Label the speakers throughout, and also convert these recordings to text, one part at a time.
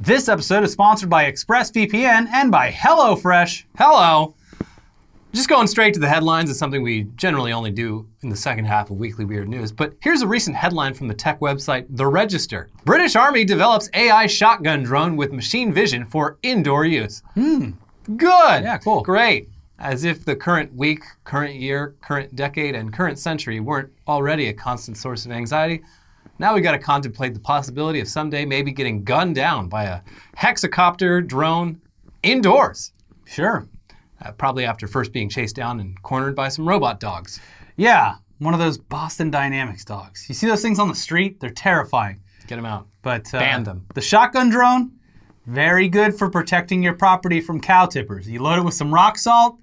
Speaker 1: This episode is sponsored by ExpressVPN and by HelloFresh.
Speaker 2: Hello! Just going straight to the headlines is something we generally only do in the second half of Weekly Weird News, but here's a recent headline from the tech website The Register. British Army develops AI shotgun drone with machine vision for indoor use. Good!
Speaker 1: Yeah, cool.
Speaker 2: Great. As if the current week, current year, current decade, and current century weren't already a constant source of anxiety. Now we got to contemplate the possibility of someday maybe getting gunned down by a hexacopter drone indoors.
Speaker 1: Sure.
Speaker 2: Probably after first being chased down and cornered by some robot dogs.
Speaker 1: Yeah, one of those Boston Dynamics dogs. You see those things on the street? They're terrifying.
Speaker 2: Get them out.
Speaker 1: But
Speaker 2: ban them.
Speaker 1: The shotgun drone, very good for protecting your property from cow tippers. You load it with some rock salt.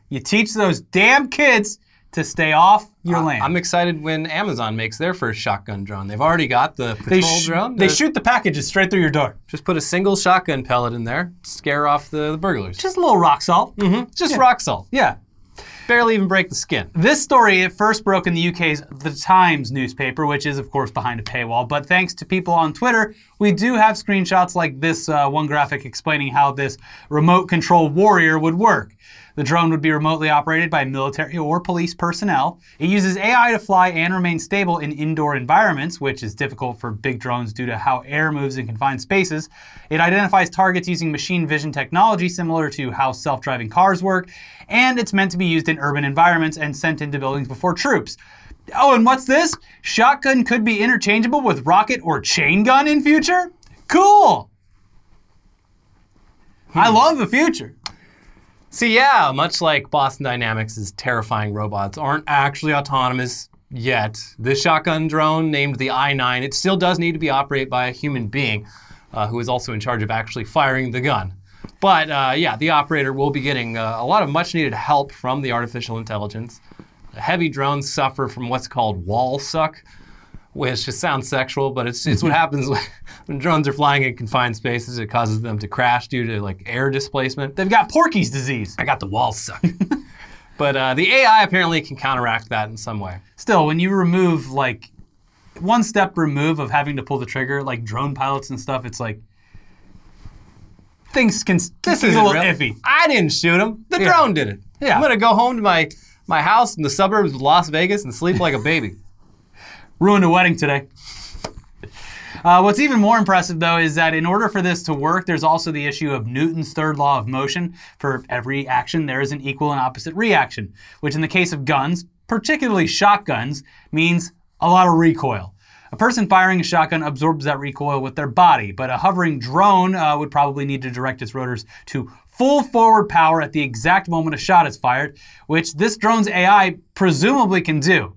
Speaker 1: You teach those damn kids to stay off your land.
Speaker 2: I'm excited when Amazon makes their first shotgun drone. They've already got the patrol drone.
Speaker 1: They shoot the packages straight through your door.
Speaker 2: Just put a single shotgun pellet in there, scare off the burglars.
Speaker 1: Just a little rock salt.
Speaker 2: Just rock salt.
Speaker 1: Yeah.
Speaker 2: Barely even break the skin.
Speaker 1: This story, it first broke in the UK's The Times newspaper, which is, of course, behind a paywall. But thanks to people on Twitter, we do have screenshots like this one graphic explaining how this remote control warrior would work. The drone would be remotely operated by military or police personnel. It uses AI to fly and remain stable in indoor environments, which is difficult for big drones due to how air moves in confined spaces. It identifies targets using machine vision technology, similar to how self-driving cars work, and it's meant to be used in urban environments and sent into buildings before troops. Oh, and what's this? Shotgun could be interchangeable with rocket or chain gun in future? Cool! I love the future.
Speaker 2: See, yeah, much like Boston Dynamics' terrifying robots aren't actually autonomous yet. This shotgun drone, named the I-9, it still does need to be operated by a human being who is also in charge of actually firing the gun. But yeah, the operator will be getting a lot of much-needed help from the artificial intelligence. The heavy drones suffer from what's called wall suck, which just sounds sexual, but it's what happens when drones are flying in confined spaces. It causes them to crash due to like air displacement.
Speaker 1: They've got Porky's disease.
Speaker 2: I got the wall suck. But the AI apparently can counteract that in some way.
Speaker 1: Still, when you remove like one step remove of having to pull the trigger, like drone pilots and stuff, it's like things can. This is a little iffy.
Speaker 2: I didn't shoot him. The drone did it.
Speaker 1: Yeah.
Speaker 2: I'm gonna go home to my house in the suburbs of Las Vegas and sleep like a baby.
Speaker 1: Ruined a wedding today. What's even more impressive, though, is that in order for this to work, there's also the issue of Newton's third law of motion. For every action, there is an equal and opposite reaction, which in the case of guns, particularly shotguns, means a lot of recoil. A person firing a shotgun absorbs that recoil with their body, but a hovering drone would probably need to direct its rotors to full forward power at the exact moment a shot is fired, which this drone's AI presumably can do.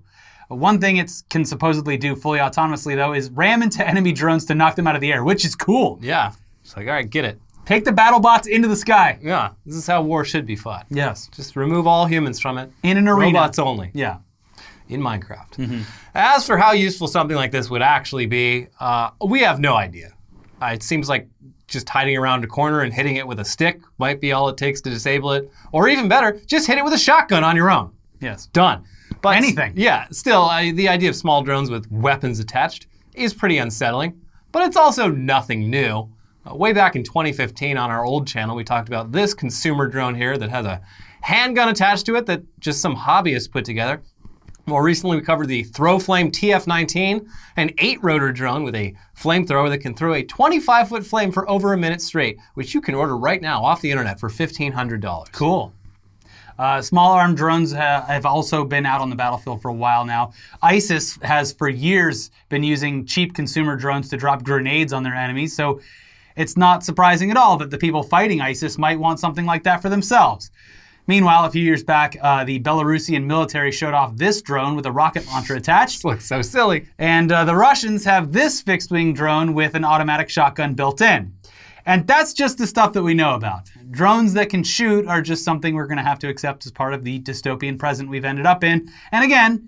Speaker 1: One thing it can supposedly do fully autonomously, though, is ram into enemy drones to knock them out of the air, which is cool.
Speaker 2: Yeah. It's like, all right, get it.
Speaker 1: Take the battle bots into the sky.
Speaker 2: Yeah. This is how war should be fought.
Speaker 1: Yes.
Speaker 2: Just remove all humans from it.
Speaker 1: In an arena.
Speaker 2: Robots only.
Speaker 1: Yeah.
Speaker 2: In Minecraft. As for how useful something like this would actually be, we have no idea. It seems like just hiding around a corner and hitting it with a stick might be all it takes to disable it. Or even better, just hit it with a shotgun on your own.
Speaker 1: Yes.
Speaker 2: Done. But
Speaker 1: anything.
Speaker 2: Yeah, still, the idea of small drones with weapons attached is pretty unsettling, but it's also nothing new. Way back in 2015 on our old channel, we talked about this consumer drone here that has a handgun attached to it that just some hobbyists put together. More recently, we covered the ThrowFlame TF19, an 8-rotor drone with a flamethrower that can throw a 25-foot flame for over a minute straight, which you can order right now off the internet for $1,500.
Speaker 1: Cool. Small arm drones have also been out on the battlefield for a while now. ISIS has for years been using cheap consumer drones to drop grenades on their enemies, so it's not surprising at all that the people fighting ISIS might want something like that for themselves. Meanwhile, a few years back, the Belarusian military showed off this drone with a rocket launcher attached.
Speaker 2: This looks so silly.
Speaker 1: And the Russians have this fixed-wing drone with an automatic shotgun built in. And that's just the stuff that we know about. Drones that can shoot are just something we're going to have to accept as part of the dystopian present we've ended up in. And again,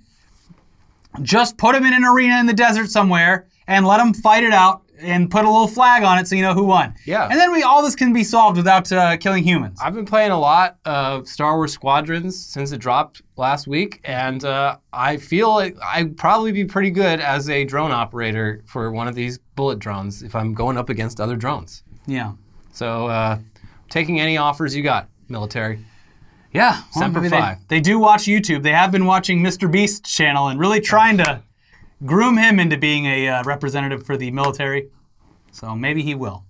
Speaker 1: just put them in an arena in the desert somewhere and let them fight it out and put a little flag on it so you know who won.
Speaker 2: Yeah.
Speaker 1: And then all this can be solved without killing humans.
Speaker 2: I've been playing a lot of Star Wars Squadrons since it dropped last week, and I feel like I'd probably be pretty good as a drone operator for one of these bullet drones if I'm going up against other drones. Yeah. So taking any offers you got, military.
Speaker 1: Yeah. Well,
Speaker 2: Semper Fi.
Speaker 1: They do watch YouTube. They have been watching Mr. Beast's channel and really trying to groom him into being a representative for the military. So maybe he will.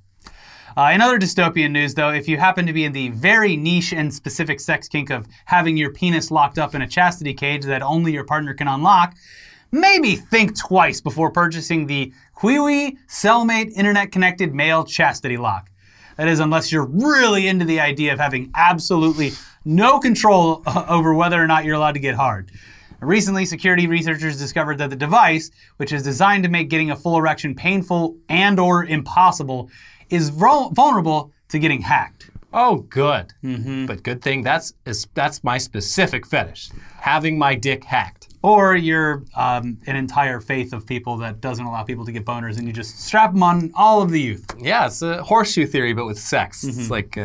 Speaker 1: In other dystopian news, though, if you happen to be in the very niche and specific sex kink of having your penis locked up in a chastity cage that only your partner can unlock, maybe think twice before purchasing the Qiwi Cellmate internet-connected male chastity lock. That is, unless you're really into the idea of having absolutely no control over whether or not you're allowed to get hard. Recently, security researchers discovered that the device, which is designed to make getting a full erection painful and/or impossible, is vulnerable to getting hacked.
Speaker 2: Oh, good. But good thing that's my specific fetish, having my dick hacked.
Speaker 1: Or you're an entire faith of people that doesn't allow people to get boners, and you just strap them on all of the youth.
Speaker 2: Yeah, it's a horseshoe theory, but with sex. It's like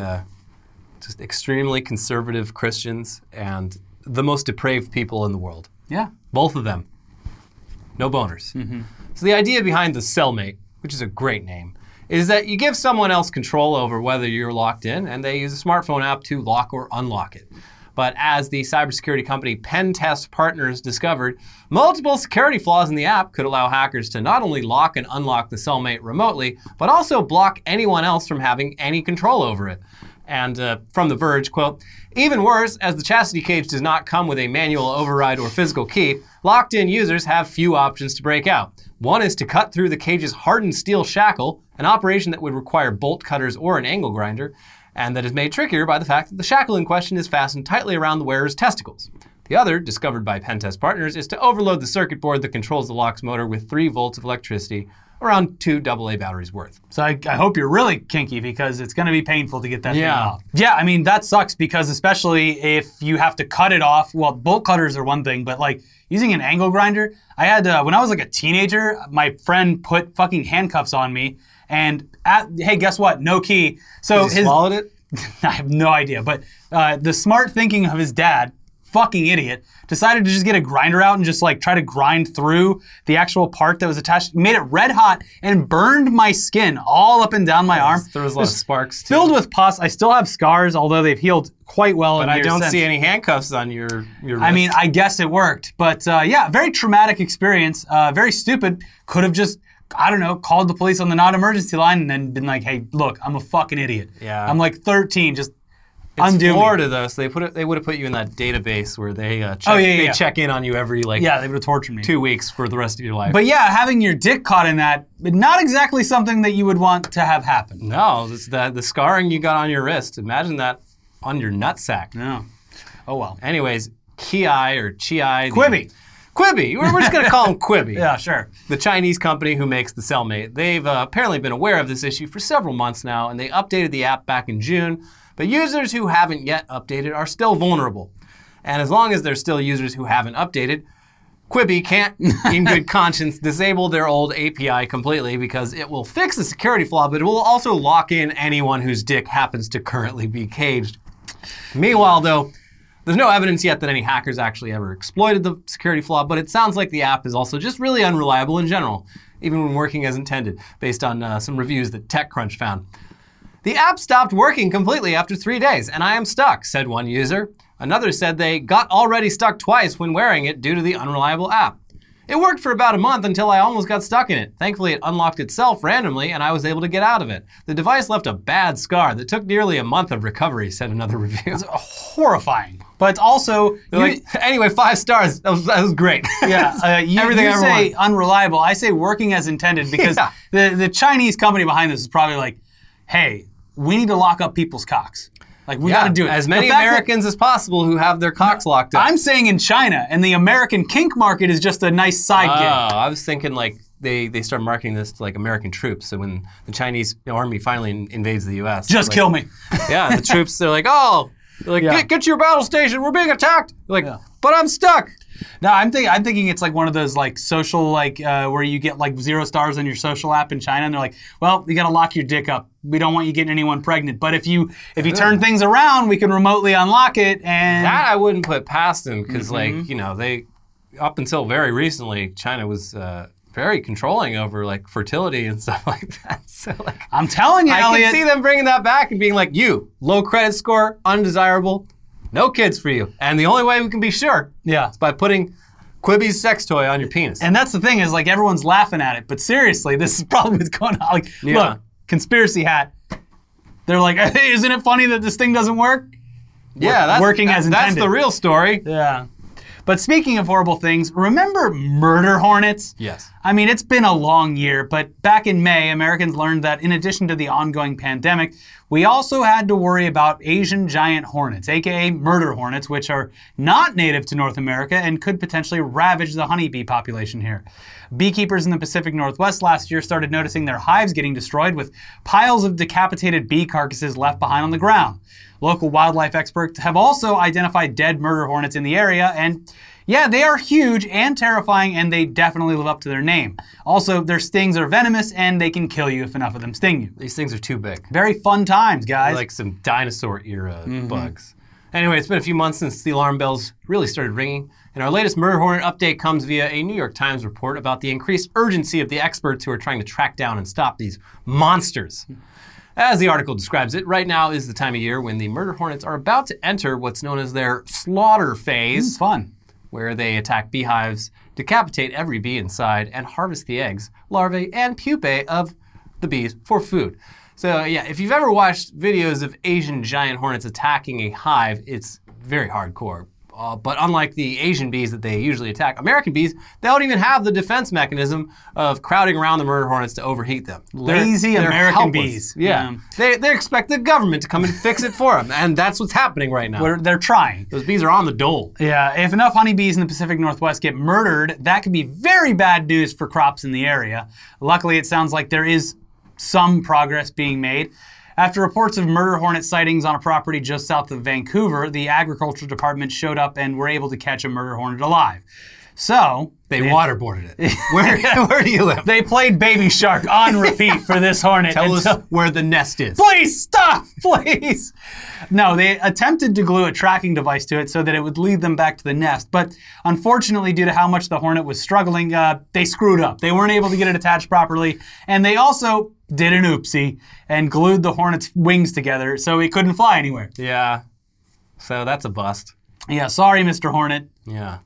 Speaker 2: just extremely conservative Christians and the most depraved people in the world.
Speaker 1: Yeah.
Speaker 2: Both of them. No boners. So the idea behind the Cellmate, which is a great name, is that you give someone else control over whether you're locked in, and they use a smartphone app to lock or unlock it. But as the cybersecurity company Pen Test Partners discovered, multiple security flaws in the app could allow hackers to not only lock and unlock the Cellmate remotely, but also block anyone else from having any control over it. And from The Verge, quote, "Even worse, as the chastity cage does not come with a manual override or physical key, locked-in users have few options to break out. One is to cut through the cage's hardened steel shackle, an operation that would require bolt cutters or an angle grinder, and that is made trickier by the fact that the shackle in question is fastened tightly around the wearer's testicles. The other, discovered by Pen Test Partners, is to overload the circuit board that controls the lock's motor with 3 volts of electricity, around 2 AA batteries worth."
Speaker 1: So I hope you're really kinky, because it's going to be painful to get that thing off. Yeah, I mean, that sucks, because especially if you have to cut it off, well, bolt cutters are one thing, but like using an angle grinder, I had, when I was like a teenager, my friend put fucking handcuffs on me, and hey, guess what? No key. So
Speaker 2: he swallowed it?
Speaker 1: I have no idea, but the smart thinking of his dad, fucking idiot, decided to just get a grinder out and just like try to grind through the actual part that was attached, made it red hot, and burned my skin all up and down my arm.
Speaker 2: There was a lot of sparks too.
Speaker 1: Filled with pus. I still have scars, although they've healed quite well.
Speaker 2: But I don't see any handcuffs on your wrist.
Speaker 1: I mean, I guess it worked. But yeah, very traumatic experience. Very stupid. Could have just, I don't know, called the police on the non-emergency line and then been like, hey, look, I'm a fucking idiot.
Speaker 2: Yeah.
Speaker 1: I'm like 13, just
Speaker 2: it's
Speaker 1: undo
Speaker 2: Florida,
Speaker 1: me.
Speaker 2: though, so they would have put you in that database where they check in on you every like
Speaker 1: they would have tortured me.
Speaker 2: 2 weeks for the rest of your life.
Speaker 1: But yeah, having your dick caught in that, not exactly something that you would want to have happen.
Speaker 2: No, it's the scarring you got on your wrist. Imagine that on your nutsack.
Speaker 1: No. Oh well.
Speaker 2: Anyways, Qi or Qi.
Speaker 1: Quibi.
Speaker 2: Quibi. We're just going to call him Quibi.
Speaker 1: Yeah, sure.
Speaker 2: The Chinese company who makes the Cellmate. They've apparently been aware of this issue for several months now, and they updated the app back in June. But users who haven't yet updated are still vulnerable. And as long as there's still users who haven't updated, Quibi can't, in good conscience, disable their old API completely, because it will fix the security flaw, but it will also lock in anyone whose dick happens to currently be caged. Meanwhile, though, there's no evidence yet that any hackers actually ever exploited the security flaw, but it sounds like the app is also just really unreliable in general, even when working as intended, based on some reviews that TechCrunch found. "The app stopped working completely after 3 days, and I am stuck," said one user. Another said they got already stuck twice when wearing it due to the unreliable app. "It worked for about a month until I almost got stuck in it. Thankfully, it unlocked itself randomly, and I was able to get out of it. The device left a bad scar that took nearly a month of recovery," said another review.
Speaker 1: It's horrifying. But it's also...
Speaker 2: anyway, 5 stars. That was great.
Speaker 1: Yeah, you say unreliable. I say working as intended, because the Chinese company behind this is probably like, hey, we need to lock up people's cocks. Like, we got to do it.
Speaker 2: As many Americans as possible who have their cocks locked up.
Speaker 1: I'm saying in China, and the American kink market is just a nice side gig.
Speaker 2: Oh, I was thinking like they start marketing this to like American troops. So when the Chinese army finally invades the U.S.
Speaker 1: Just kill me.
Speaker 2: Yeah, the troops, they're like, get to your battle station. We're being attacked. You're like, but I'm stuck.
Speaker 1: No, I'm thinking it's like one of those like social where you get like 0 stars on your social app in China, and they're like, well, you got to lock your dick up. We don't want you getting anyone pregnant. But if you turn things around, we can remotely unlock it. And
Speaker 2: that I wouldn't put past them, because like, you know, they up until very recently, China was very very controlling over like fertility and stuff like that. So like,
Speaker 1: I'm telling you,
Speaker 2: I
Speaker 1: Elliot.
Speaker 2: can see them bringing that back and being like, you, low credit score, undesirable, no kids for you. And the only way we can be sure is by putting Quibi's sex toy on your penis.
Speaker 1: And that's the thing is like everyone's laughing at it, but seriously, this is probably what's going on. Like, look, conspiracy hat. They're like, hey, isn't it funny that this thing doesn't work?
Speaker 2: Yeah, that's
Speaker 1: working as intended.
Speaker 2: That's the real story.
Speaker 1: Yeah. But speaking of horrible things, remember murder hornets?
Speaker 2: Yes.
Speaker 1: I mean, it's been a long year, but back in May, Americans learned that in addition to the ongoing pandemic, we also had to worry about Asian giant hornets, aka murder hornets, which are not native to North America and could potentially ravage the honeybee population here. Beekeepers in the Pacific Northwest last year started noticing their hives getting destroyed with piles of decapitated bee carcasses left behind on the ground. Local wildlife experts have also identified dead murder hornets in the area, and yeah, they are huge and terrifying, and they definitely live up to their name. Also, their stings are venomous, and they can kill you if enough of them sting you.
Speaker 2: These things are too big.
Speaker 1: Very fun times, guys.
Speaker 2: They're like some dinosaur era bugs. Anyway, it's been a few months since the alarm bells really started ringing, and our latest murder hornet update comes via a New York Times report about the increased urgency of the experts who are trying to track down and stop these monsters. As the article describes it, right now is the time of year when the murder hornets are about to enter what's known as their slaughter phase.
Speaker 1: Fun.
Speaker 2: Where they attack beehives, decapitate every bee inside, and harvest the eggs, larvae, and pupae of the bees for food. So yeah, if you've ever watched videos of Asian giant hornets attacking a hive, it's very hardcore. But unlike the Asian bees that they usually attack, American bees, they don't even have the defense mechanism of crowding around the murder hornets to overheat them.
Speaker 1: Lazy
Speaker 2: they're
Speaker 1: American
Speaker 2: helpless.
Speaker 1: bees.
Speaker 2: Yeah. They expect the government to come and fix it for them, and that's what's happening right now.
Speaker 1: They're trying.
Speaker 2: Those bees are on the dole.
Speaker 1: Yeah, if enough honeybees in the Pacific Northwest get murdered, that could be very bad news for crops in the area. Luckily, it sounds like there is some progress being made. After reports of murder hornet sightings on a property just south of Vancouver, the agriculture department showed up and were able to catch a murder hornet alive. So
Speaker 2: they waterboarded it. Where do you live?
Speaker 1: They played Baby Shark on repeat for this hornet.
Speaker 2: Tell us where the nest is.
Speaker 1: Please stop, please. No, they attempted to glue a tracking device to it so that it would lead them back to the nest. But unfortunately, due to how much the hornet was struggling, they screwed up. They weren't able to get it attached properly. And they also did an oopsie and glued the hornet's wings together so it couldn't fly anywhere.
Speaker 2: Yeah. So that's a bust.
Speaker 1: Yeah, sorry, Mr. Hornet.
Speaker 2: Yeah.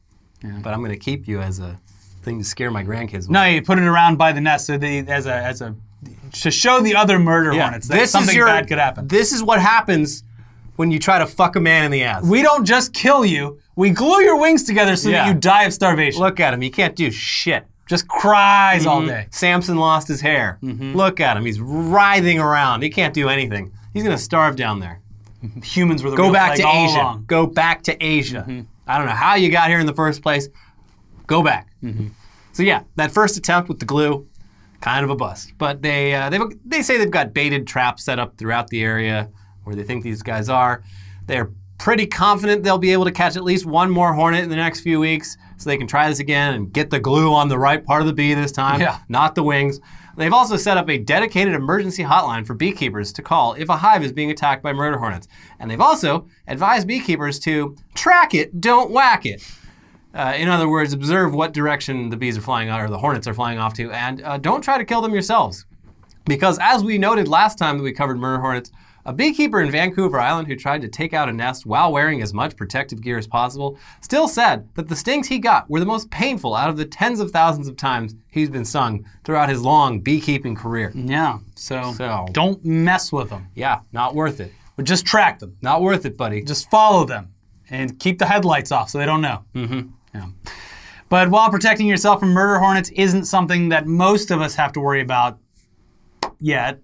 Speaker 2: But I'm going to keep you as a thing to scare my grandkids with.
Speaker 1: No, you put it around by the nest so to show the other murder hornets that something bad could happen.
Speaker 2: This is what happens when you try to fuck a man in the ass.
Speaker 1: We don't just kill you. We glue your wings together so that you die of starvation.
Speaker 2: Look at him. He can't do shit.
Speaker 1: Just cries all day.
Speaker 2: Samson lost his hair. Look at him. He's writhing around. He can't do anything. He's going to starve down there.
Speaker 1: Humans were the
Speaker 2: Go
Speaker 1: real
Speaker 2: back
Speaker 1: plague
Speaker 2: to
Speaker 1: all
Speaker 2: Asia.
Speaker 1: along.
Speaker 2: Go back to Asia. I don't know how you got here in the first place. Go back. So yeah, that first attempt with the glue, kind of a bust. But they say they've got baited traps set up throughout the area where they think these guys are. They're pretty confident they'll be able to catch at least one more hornet in the next few weeks so they can try this again and get the glue on the right part of the bee this time, not the wings. They've also set up a dedicated emergency hotline for beekeepers to call if a hive is being attacked by murder hornets. And they've also advised beekeepers to track it, don't whack it. In other words, observe what direction the bees are flying out or the hornets are flying off to, and don't try to kill them yourselves. Because as we noted last time that we covered murder hornets, a beekeeper in Vancouver Island who tried to take out a nest while wearing as much protective gear as possible still said that the stings he got were the most painful out of the tens of thousands of times he's been stung throughout his long beekeeping career.
Speaker 1: Yeah, so don't mess with them.
Speaker 2: Yeah, not worth it.
Speaker 1: But just track them.
Speaker 2: Not worth it, buddy.
Speaker 1: Just follow them and keep the headlights off so they don't know. Yeah. But while protecting yourself from murder hornets isn't something that most of us have to worry about yet,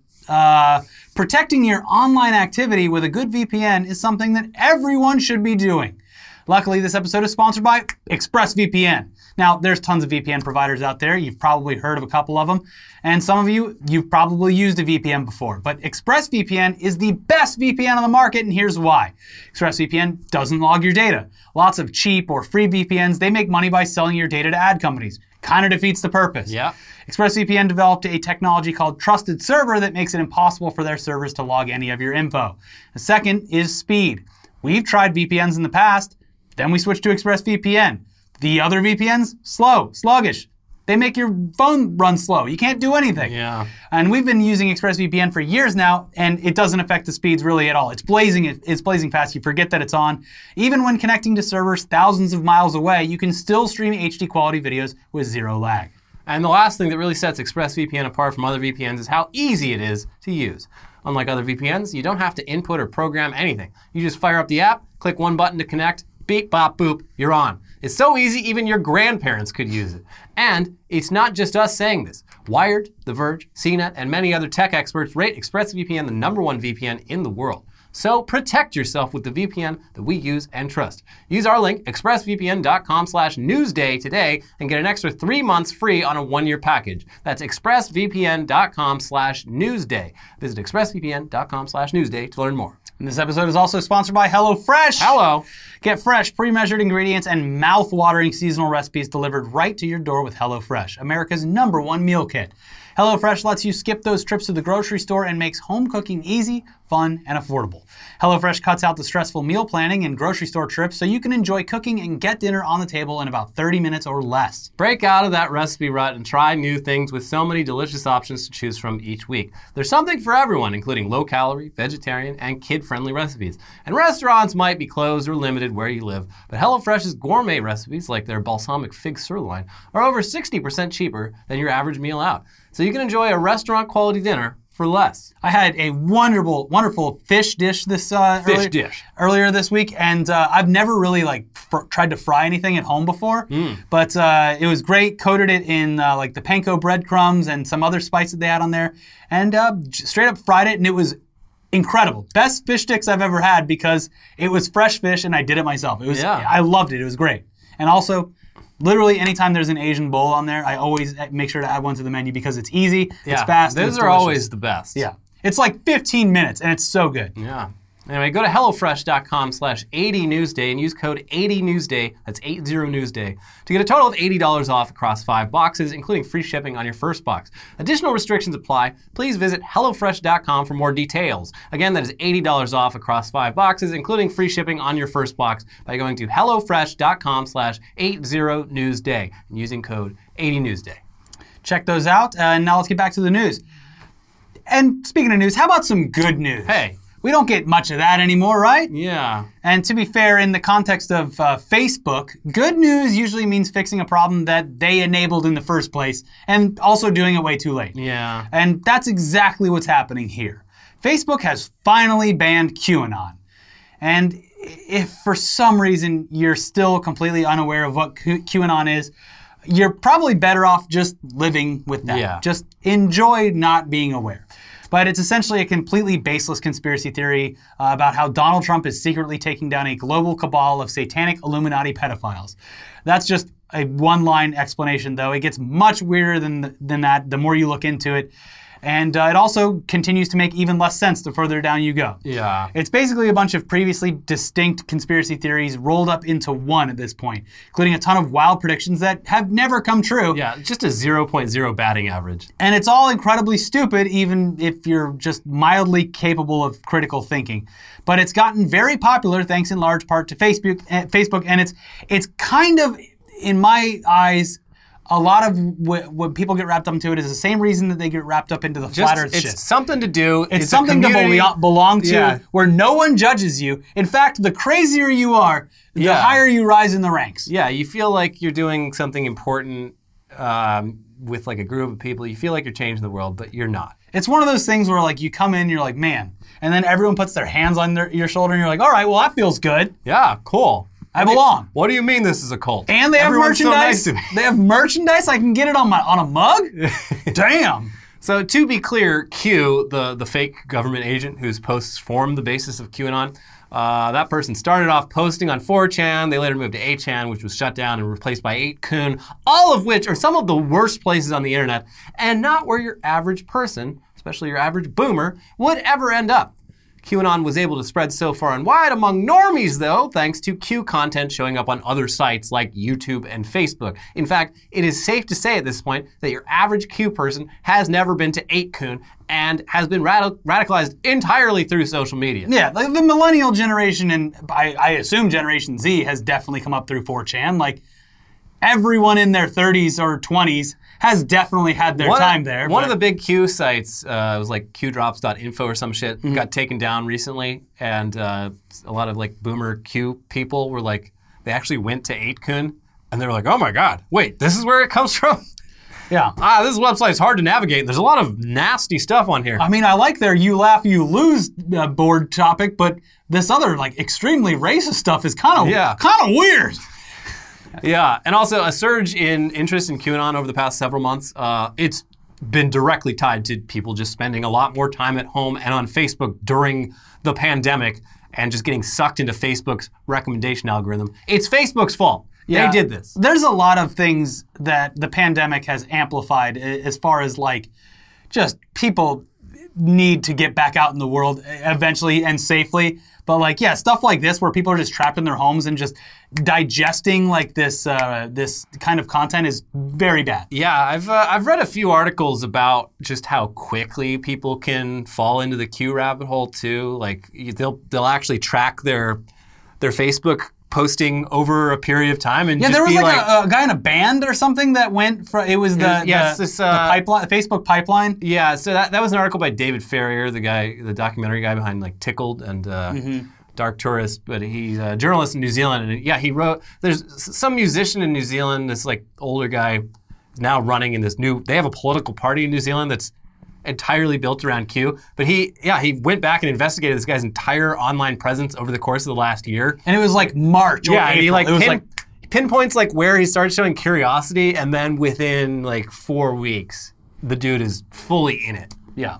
Speaker 1: protecting your online activity with a good VPN is something that everyone should be doing. Luckily, this episode is sponsored by ExpressVPN. Now, there's tons of VPN providers out there. You've probably heard of a couple of them. And some of you've probably used a VPN before. But ExpressVPN is the best VPN on the market, and here's why. ExpressVPN doesn't log your data. Lots of cheap or free VPNs, they make money by selling your data to ad companies. Kind of defeats the purpose.
Speaker 2: Yeah.
Speaker 1: ExpressVPN developed a technology called Trusted Server that makes it impossible for their servers to log any of your info. The second is speed. We've tried VPNs in the past, then we switched to ExpressVPN. The other VPNs, slow, sluggish. They make your phone run slow. You can't do anything.
Speaker 2: Yeah.
Speaker 1: And we've been using ExpressVPN for years now, and it doesn't affect the speeds really at all. It's blazing fast. You forget that it's on. Even when connecting to servers thousands of miles away, you can still stream HD quality videos with zero lag.
Speaker 2: And the last thing that really sets ExpressVPN apart from other VPNs is how easy it is to use. Unlike other VPNs, you don't have to input or program anything. You just fire up the app, click one button to connect, beep, bop, boop, you're on. It's so easy, even your grandparents could use it. And it's not just us saying this. Wired, The Verge, CNET, and many other tech experts rate ExpressVPN the #1 VPN in the world. So protect yourself with the VPN that we use and trust. Use our link, expressvpn.com/newsday today and get an extra 3 months free on a 1-year package. That's expressvpn.com/newsday. Visit expressvpn.com/newsday to learn more.
Speaker 1: And this episode is also sponsored by HelloFresh.
Speaker 2: Hello.
Speaker 1: Get fresh, pre-measured ingredients and mouth-watering seasonal recipes delivered right to your door with HelloFresh, America's #1 meal kit. HelloFresh lets you skip those trips to the grocery store and makes home cooking easy, fun, and affordable. HelloFresh cuts out the stressful meal planning and grocery store trips so you can enjoy cooking and get dinner on the table in about 30 minutes or less.
Speaker 2: Break out of that recipe rut and try new things with so many delicious options to choose from each week. There's something for everyone, including low-calorie, vegetarian, and kid-friendly recipes. And restaurants might be closed or limited where you live, but HelloFresh's gourmet recipes, like their balsamic fig sirloin, are over 60% cheaper than your average meal out. So you can enjoy a restaurant-quality dinner for less.
Speaker 1: I had a wonderful fish dish earlier this week, and I've never really tried to fry anything at home before, but it was great. Coated it in like the panko breadcrumbs and some other spice that they had on there, and straight up fried it, and it was incredible. Best fish sticks I've ever had because it was fresh fish and I did it myself. It was, I loved it. It was great. And also, literally anytime there's an Asian bowl on there, I always make sure to add one to the menu because it's easy, it's fast,
Speaker 2: those
Speaker 1: it's
Speaker 2: are
Speaker 1: delicious.
Speaker 2: always the best.
Speaker 1: Yeah. It's like 15 minutes and it's so good.
Speaker 2: Yeah. Anyway, go to HelloFresh.com/80Newsday and use code 80Newsday, that's 80Newsday, to get a total of $80 off across 5 boxes, including free shipping on your first box. Additional restrictions apply. Please visit HelloFresh.com for more details. Again, that is $80 off across 5 boxes, including free shipping on your first box by going to HelloFresh.com/80Newsday and using code 80Newsday.
Speaker 1: Check those out, and now let's get back to the news. And speaking of news, how about some good news?
Speaker 2: Hey.
Speaker 1: We don't get much of that anymore, right?
Speaker 2: Yeah.
Speaker 1: And to be fair, in the context of Facebook, good news usually means fixing a problem that they enabled in the first place and also doing it way too late.
Speaker 2: Yeah.
Speaker 1: And that's exactly what's happening here. Facebook has finally banned QAnon. And if for some reason you're still completely unaware of what QAnon is, you're probably better off just living with that.
Speaker 2: Yeah.
Speaker 1: Just enjoy not being aware. But it's essentially a completely baseless conspiracy theory about how Donald Trump is secretly taking down a global cabal of satanic Illuminati pedophiles. That's just a one-line explanation, though. It gets much weirder than that the more you look into it. And it also continues to make even less sense the further down you go.
Speaker 2: Yeah.
Speaker 1: It's basically a bunch of previously distinct conspiracy theories rolled up into one at this point, including a ton of wild predictions that have never come true.
Speaker 2: Yeah, just a 0.0 batting average.
Speaker 1: And it's all incredibly stupid, even if you're just mildly capable of critical thinking. But it's gotten very popular thanks in large part to Facebook, and it's kind of, in my eyes, a lot of what people get wrapped up into it is the same reason that they get wrapped up into the flat Earth shit.
Speaker 2: It's something to do.
Speaker 1: It's something to belong to, where no one judges you. In fact, the crazier you are, the higher you rise in the ranks.
Speaker 2: Yeah, you feel like you're doing something important with like a group of people. You feel like you're changing the world, but you're not.
Speaker 1: It's one of those things where like you come in, you're like, man, and then everyone puts their hands on your shoulder, and you're like, all right, well that feels good.
Speaker 2: Yeah, cool.
Speaker 1: I belong.
Speaker 2: What do you mean this is a cult?
Speaker 1: And they have merchandise.
Speaker 2: So nice
Speaker 1: they have merchandise. I can get it on a mug. Damn.
Speaker 2: So to be clear, Q, the fake government agent whose posts formed the basis of QAnon, that person started off posting on 4chan. They later moved to 8chan, which was shut down and replaced by 8kun, all of which are some of the worst places on the internet, and not where your average person, especially your average boomer, would ever end up. QAnon was able to spread so far and wide among normies, though, thanks to Q content showing up on other sites like YouTube and Facebook. In fact, it is safe to say at this point that your average Q person has never been to 8kun and has been radicalized entirely through social media.
Speaker 1: Yeah, like the millennial generation, and I assume Generation Z has definitely come up through 4chan. Like, everyone in their 30s or 20s has definitely had their time there.
Speaker 2: One of the big Q sites, it was like qdrops.info or some shit, got taken down recently, and a lot of like boomer Q people were like, they actually went to 8kun, and they were like, oh my god, wait, this is where it comes from?
Speaker 1: Yeah.
Speaker 2: This website's hard to navigate. There's a lot of nasty stuff on here.
Speaker 1: I mean, I like their you laugh, you lose board topic, but this other like extremely racist stuff is kind of weird.
Speaker 2: Yeah, and also a surge in interest in QAnon over the past several months. It's been directly tied to people just spending a lot more time at home and on Facebook during the pandemic and just getting sucked into Facebook's recommendation algorithm. It's Facebook's fault. Yeah, they did this.
Speaker 1: There's a lot of things that the pandemic has amplified as far as like just people need to get back out in the world eventually and safely. But like, yeah, stuff like this where people are just trapped in their homes and just digesting like this this kind of content is very bad.
Speaker 2: Yeah, I've read a few articles about just how quickly people can fall into the Q rabbit hole too. Like they'll actually track their Facebook posting over a period of time and
Speaker 1: yeah,
Speaker 2: just
Speaker 1: there was
Speaker 2: be
Speaker 1: like a guy in a band or something that went for it was the pipeline, Facebook pipeline.
Speaker 2: Yeah, so that was an article by David Ferrier, the documentary guy behind like Tickled and Dark Tourist, but he's a journalist in New Zealand, and yeah, he wrote. There's some musician in New Zealand, this like older guy, is now running in this new. They have a political party in New Zealand that's entirely built around Q, but he went back and investigated this guy's entire online presence over the course of the last year.
Speaker 1: And it was like March or April.
Speaker 2: He pinpoints like where he started showing curiosity, and then within like 4 weeks, the dude is fully in it.
Speaker 1: Yeah.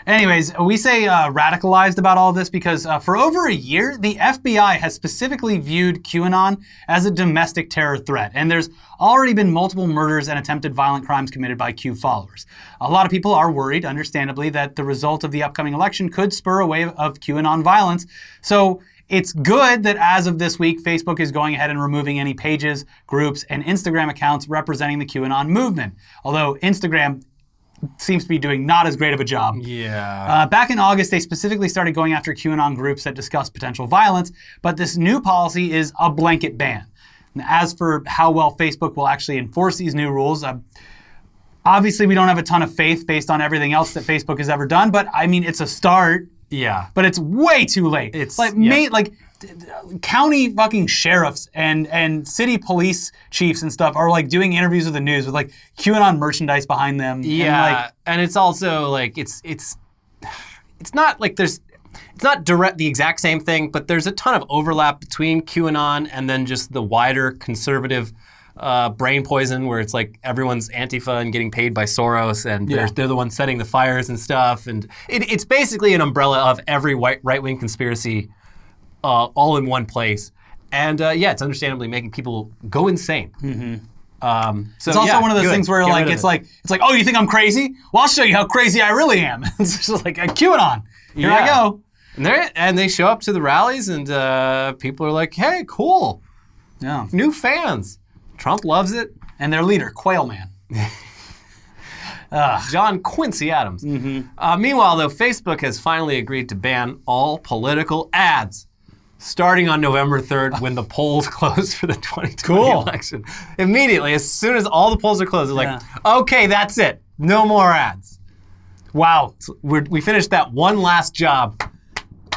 Speaker 1: Anyways, we say radicalized about all this because for over a year, the FBI has specifically viewed QAnon as a domestic terror threat. And there's already been multiple murders and attempted violent crimes committed by Q followers. A lot of people are worried, understandably, that the result of the upcoming election could spur a wave of QAnon violence. So it's good that as of this week, Facebook is going ahead and removing any pages, groups, and Instagram accounts representing the QAnon movement. Although Instagram seems to be doing not as great of a job.
Speaker 2: Yeah.
Speaker 1: Back in August, they specifically started going after QAnon groups that discuss potential violence, but this new policy is a blanket ban. And as for how well Facebook will actually enforce these new rules, obviously we don't have a ton of faith based on everything else that Facebook has ever done, but I mean, it's a start.
Speaker 2: Yeah.
Speaker 1: But it's way too late.
Speaker 2: It's
Speaker 1: like county fucking sheriffs and city police chiefs and stuff are like doing interviews with the news with like QAnon merchandise behind them.
Speaker 2: Yeah, and it's also like it's not like it's not the exact same thing, but there's a ton of overlap between QAnon and then just the wider conservative brain poison, where it's like everyone's Antifa and getting paid by Soros, and they're the ones setting the fires and stuff, and it's basically an umbrella of every right-wing conspiracy. All in one place, and it's understandably making people go insane. So
Speaker 1: it's also one of those things where it's like, oh, you think I'm crazy? Well, I'll show you how crazy I really am. It's just like a QAnon. Here I go.
Speaker 2: And they show up to the rallies, and people are like, hey, cool.
Speaker 1: Yeah.
Speaker 2: New fans. Trump loves it.
Speaker 1: And their leader, Quail Man.
Speaker 2: John Quincy Adams. Meanwhile, though, Facebook has finally agreed to ban all political ads starting on November 3rd when the polls close for the 2020 election. Immediately, as soon as all the polls are closed, it's like, okay, that's it. No more ads.
Speaker 1: Wow.
Speaker 2: So we finished that one last job.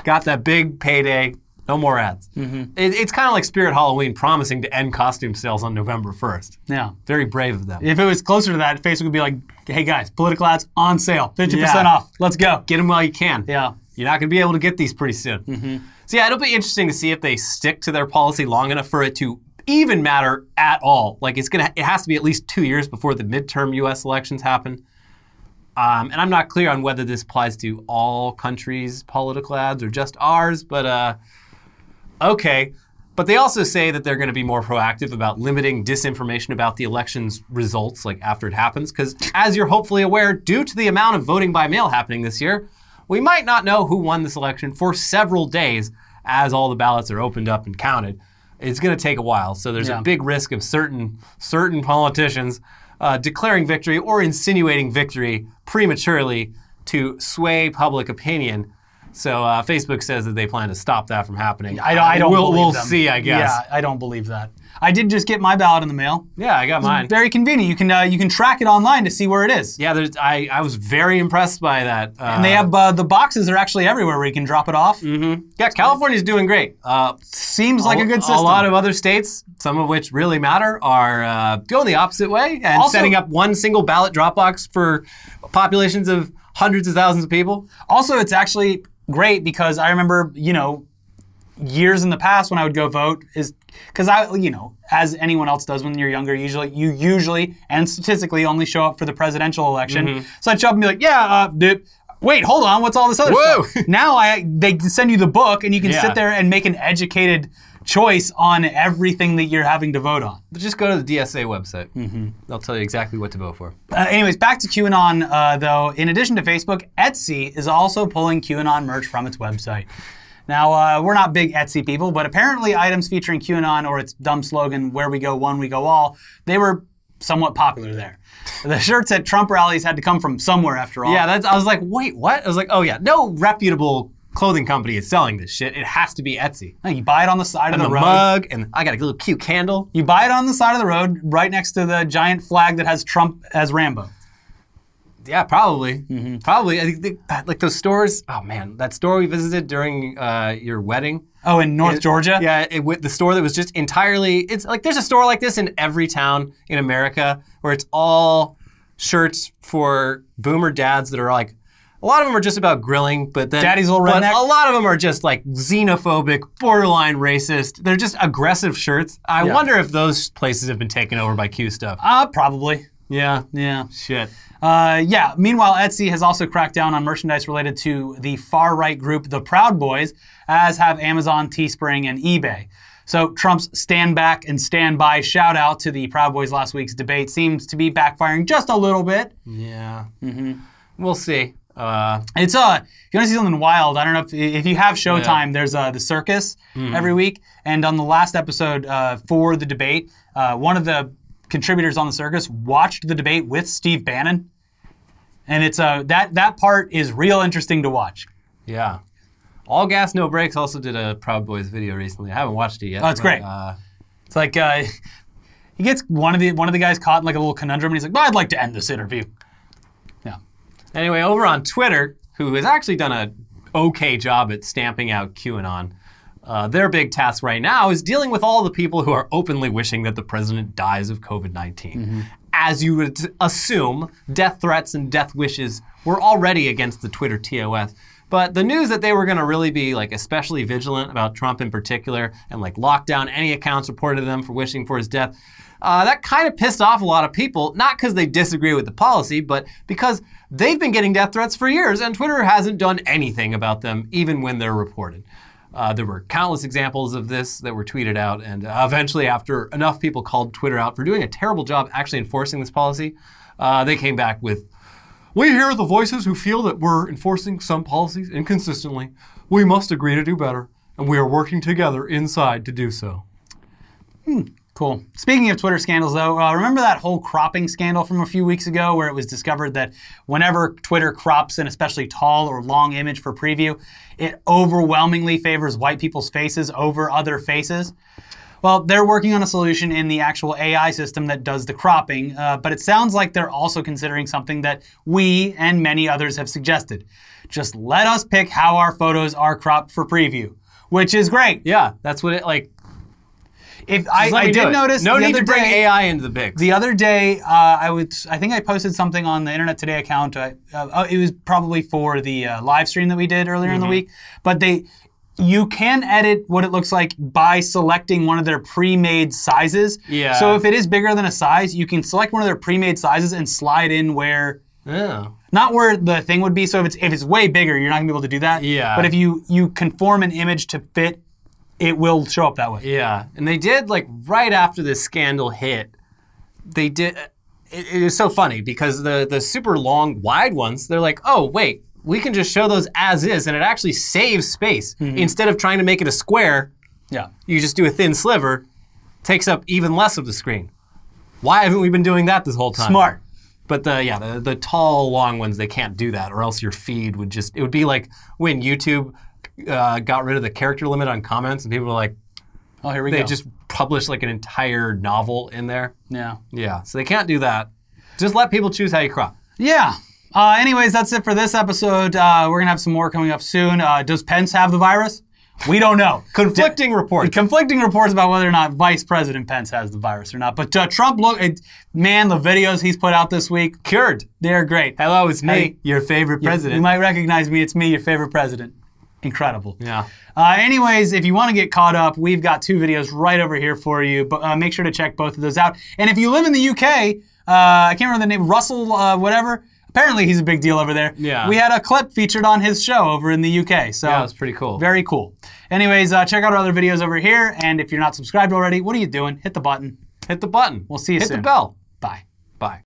Speaker 2: Got that big payday. No more ads. It's kind of like Spirit Halloween promising to end costume sales on November 1st.
Speaker 1: Yeah.
Speaker 2: Very brave of them.
Speaker 1: If it was closer to that, Facebook would be like, hey guys, political ads on sale. 50% off. Let's go.
Speaker 2: Get them while you can.
Speaker 1: Yeah.
Speaker 2: You're not going to be able to get these pretty soon. So yeah, it'll be interesting to see if they stick to their policy long enough for it to even matter at all. Like it has to be at least 2 years before the midterm U.S. elections happen. And I'm not clear on whether this applies to all countries' political ads or just ours, but okay. But they also say that they're going to be more proactive about limiting disinformation about the election's results, like after it happens. Because as you're hopefully aware, due to the amount of voting by mail happening this year, we might not know who won this election for several days as all the ballots are opened up and counted. It's going to take a while. So there's a big risk of certain politicians declaring victory or insinuating victory prematurely to sway public opinion. So Facebook says that they plan to stop that from happening.
Speaker 1: I don't believe
Speaker 2: We'll
Speaker 1: them.
Speaker 2: see, I guess.
Speaker 1: Yeah, I don't believe that. I did just get my ballot in the mail.
Speaker 2: Yeah, I got mine.
Speaker 1: Very convenient. You can track it online to see where it is.
Speaker 2: Yeah, I was very impressed by that.
Speaker 1: And they have the boxes are actually everywhere where you can drop it off.
Speaker 2: Yeah, California's doing great.
Speaker 1: Seems like a good system.
Speaker 2: A lot of other states, some of which really matter, are going the opposite way and
Speaker 1: Also,
Speaker 2: setting up one single ballot drop box for populations of hundreds of thousands of people.
Speaker 1: Also, it's actually great because I remember, years in the past when I would go vote is because as anyone else does when you're younger, you usually and statistically only show up for the presidential election. So I'd show up and be like, wait, hold on, what's all this other stuff? Now they send you the book and you can sit there and make an educated choice on everything that you're having to vote on.
Speaker 2: But just go to the DSA website. They'll tell you exactly what to vote for.
Speaker 1: Anyways, back to QAnon though. In addition to Facebook, Etsy is also pulling QAnon merch from its website. Now, we're not big Etsy people, but apparently items featuring QAnon or its dumb slogan, "Where we go one, we go all," they were somewhat popular there. The shirts at Trump rallies had to come from somewhere after all.
Speaker 2: Yeah, I was like, wait, what? I was like, oh yeah, no reputable clothing company is selling this shit. It has to be Etsy.
Speaker 1: No, you buy it on the side of the road.
Speaker 2: And the mug, and I got a little cute candle.
Speaker 1: You buy it on the side of the road, right next to the giant flag that has Trump as Rambo.
Speaker 2: Yeah, probably. Probably. I think like those stores. Oh man, that store we visited during your wedding.
Speaker 1: Oh, in North Georgia?
Speaker 2: Yeah, the store that was just entirely. It's like there's a store like this in every town in America where it's all shirts for boomer dads that are like. A lot of them are just about grilling, but then
Speaker 1: Daddy's little redneck.
Speaker 2: a lot of them are just like xenophobic, borderline racist. They're just aggressive shirts. I wonder if those places have been taken over by Q stuff.
Speaker 1: Probably.
Speaker 2: Yeah.
Speaker 1: Yeah.
Speaker 2: Shit.
Speaker 1: Meanwhile, Etsy has also cracked down on merchandise related to the far-right group, the Proud Boys, as have Amazon, Teespring, and eBay. So Trump's stand back and stand by shout out to the Proud Boys last week's debate seems to be backfiring just a little bit.
Speaker 2: Yeah. We'll see.
Speaker 1: It's if you want to see something wild, I don't know if you have Showtime, there's the circus every week, and on the last episode for the debate, one of the contributors on the circus watched the debate with Steve Bannon, and it's that part is real interesting to watch.
Speaker 2: Yeah. All Gas No Brakes also did a Proud Boys video recently. I haven't watched it yet.
Speaker 1: Oh, it's great. It's like he gets one of the guys caught in like a little conundrum, and he's like, "Well, I'd like to end this interview." Yeah.
Speaker 2: Anyway, over on Twitter, who has actually done a okay job at stamping out QAnon, their big task right now is dealing with all the people who are openly wishing that the president dies of COVID-19. As you would assume, death threats and death wishes were already against the Twitter TOS. But the news that they were going to really be like especially vigilant about Trump in particular and like lock down any accounts reported to them for wishing for his death, that kind of pissed off a lot of people, not because they disagree with the policy, but because they've been getting death threats for years and Twitter hasn't done anything about them, even when they're reported. There were countless examples of this that were tweeted out, and eventually after enough people called Twitter out for doing a terrible job actually enforcing this policy, they came back with, "We hear the voices who feel that we're enforcing some policies inconsistently. We must agree to do better, and we are working together inside to do so."
Speaker 1: Cool. Speaking of Twitter scandals, though, remember that whole cropping scandal from a few weeks ago where it was discovered that whenever Twitter crops an especially tall or long image for preview, it overwhelmingly favors white people's faces over other faces? Well, they're working on a solution in the actual AI system that does the cropping, but it sounds like they're also considering something that we and many others have suggested. Just let us pick how our photos are cropped for preview, which is great.
Speaker 2: Yeah, that's what it like.
Speaker 1: If I did notice
Speaker 2: no
Speaker 1: the
Speaker 2: need
Speaker 1: other
Speaker 2: to bring
Speaker 1: day,
Speaker 2: AI into the mix.
Speaker 1: The other day, I think I posted something on the Internet Today account. It was probably for the live stream that we did earlier in the week. But you can edit what it looks like by selecting one of their pre-made sizes.
Speaker 2: Yeah.
Speaker 1: So if it is bigger than a size, you can select one of their pre-made sizes and slide in where.
Speaker 2: Oh.
Speaker 1: Not where the thing would be. So if it's way bigger, you're not gonna be able to do that.
Speaker 2: Yeah.
Speaker 1: But if you conform an image to fit, it will show up that way.
Speaker 2: Yeah, and they did, like, right after this scandal hit, they did, it was so funny because the super long, wide ones, they're like, oh, wait, we can just show those as is, and it actually saves space. Instead of trying to make it a square, you just do a thin sliver, takes up even less of the screen. Why haven't we been doing that this whole time?
Speaker 1: Smart.
Speaker 2: But the tall, long ones, they can't do that, or else your feed would just, it would be like when YouTube got rid of the character limit on comments, and people were like,
Speaker 1: oh, here we go.
Speaker 2: They just published like an entire novel in there.
Speaker 1: Yeah.
Speaker 2: Yeah, so they can't do that. Just let people choose how you crop.
Speaker 1: Yeah. Anyways, that's it for this episode. We're going to have some more coming up soon. Does Pence have the virus? We don't know.
Speaker 2: Conflicting reports.
Speaker 1: Conflicting reports about whether or not Vice President Pence has the virus or not. But Trump, man, the videos he's put out this week, cured. They're great.
Speaker 2: Hello, it's me, your favorite president.
Speaker 1: You might recognize me. It's me, your favorite president. Incredible.
Speaker 2: Yeah.
Speaker 1: Anyways, if you want to get caught up, we've got 2 videos right over here for you. But make sure to check both of those out. And if you live in the UK, I can't remember the name, Russell whatever. Apparently he's a big deal over there.
Speaker 2: Yeah.
Speaker 1: We had a clip featured on his show over in the UK. So
Speaker 2: yeah, it's pretty cool.
Speaker 1: Very cool. Anyways, check out our other videos over here. And if you're not subscribed already, what are you doing? Hit the button.
Speaker 2: Hit the button.
Speaker 1: We'll see you soon.
Speaker 2: Hit the bell.
Speaker 1: Bye.
Speaker 2: Bye.